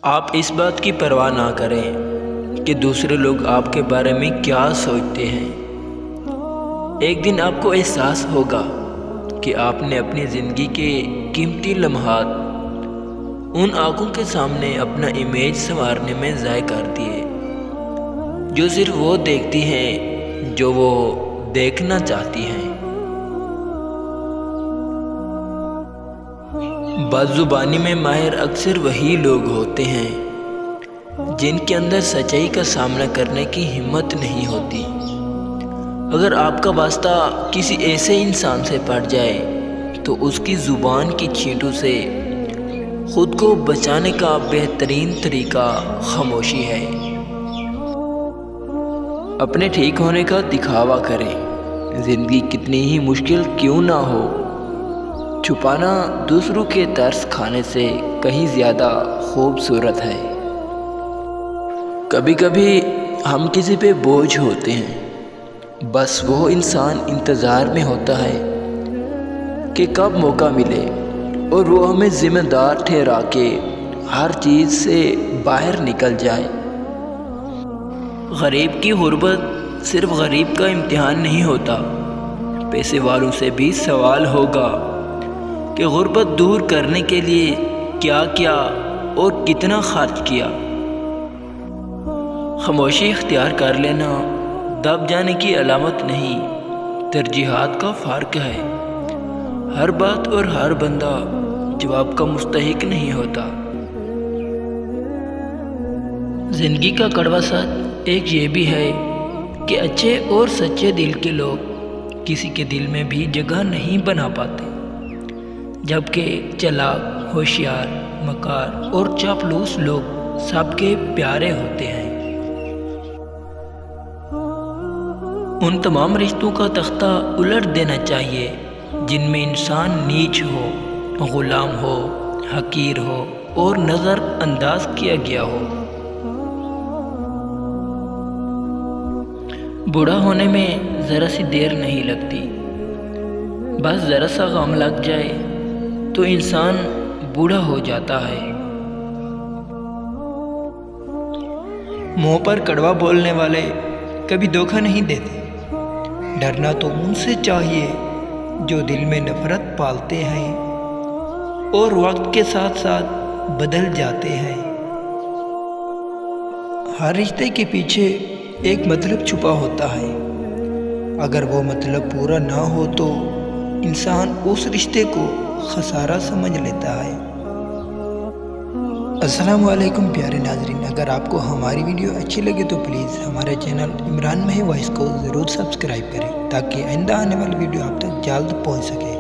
آپ اس بات کی پرواہ نہ کریں کہ دوسرے لوگ آپ کے بارے میں کیا سوچتے ہیں۔ ایک دن آپ کو احساس ہوگا کہ آپ نے اپنی زندگی کے قیمتی لمحات ان آنکھوں کے سامنے اپنا امیج سنوارنے میں ضائع کر دیے جو صرف وہ دیکھتی ہیں جو وہ دیکھنا چاہتی ہیں۔ بد زبانی میں ماہر اکثر وہی لوگ ہوتے ہیں جن کے اندر سچائی کا سامنا کرنے کی ہمت نہیں ہوتی۔ اگر آپ کا واسطہ کسی ایسے انسان سے پڑ جائے تو اس کی زبان کی چھینٹوں سے خود کو بچانے کا بہترین طریقہ خاموشی ہے۔ اپنے ٹھیک ہونے کا دکھاوا کریں، زندگی کتنی ہی مشکل کیوں نہ ہو۔ چھپانا دوسروں کے ترس کھانے سے کہیں زیادہ خوبصورت ہے۔ کبھی کبھی ہم کسی پہ بوجھ ہوتے ہیں، بس وہ انسان انتظار میں ہوتا ہے کہ کب موقع ملے اور وہ ہمیں ذمہ دار ٹھہرا کے ہر چیز سے باہر نکل جائے۔ غریب کی غربت صرف غریب کا امتحان نہیں ہوتا، پیسے والوں سے بھی سوال ہوگا کہ غربت دور کرنے کے لیے کیا کیا اور کتنا خرچ کیا۔ خاموشی اختیار کر لینا دب جانے کی علامت نہیں، ترجیحات کا فرق ہے۔ ہر بات اور ہر بندہ جواب کا مستحق نہیں ہوتا۔ زندگی کا کڑوا سچ ایک یہ بھی ہے کہ اچھے اور سچے دل کے لوگ کسی کے دل میں بھی جگہ نہیں بنا پاتے، جبکہ چلاک، ہوشیار، مکار اور چاپلوس لوگ سب کے پیارے ہوتے ہیں۔ ان تمام رشتوں کا تختہ الٹ دینا چاہیے جن میں انسان نیچ ہو، غلام ہو، حقیر ہو اور نظر انداز کیا گیا ہو۔ بوڑھا ہونے میں ذرا سی دیر نہیں لگتی، بس ذرا سا غم لگ جائے تو انسان بوڑھا ہو جاتا ہے۔ منہ پر کڑوا بولنے والے کبھی دھوکہ نہیں دیتے۔ ڈرنا تو ان سے چاہیے جو دل میں نفرت پالتے ہیں اور وقت کے ساتھ ساتھ بدل جاتے ہیں۔ ہر رشتے کے پیچھے ایک مطلب چھپا ہوتا ہے، اگر وہ مطلب پورا نہ ہو تو انسان اس رشتے کو خسارہ سمجھ لیتا ہے۔ السلام علیکم پیارے ناظرین، اگر آپ کو ہماری ویڈیو اچھی لگے تو پلیز ہمارے چینل عمران مہی وائس کو ضرور سبسکرائب کریں تاکہ آئندہ آنے والی ویڈیو آپ تک جلد پہنچ سکے۔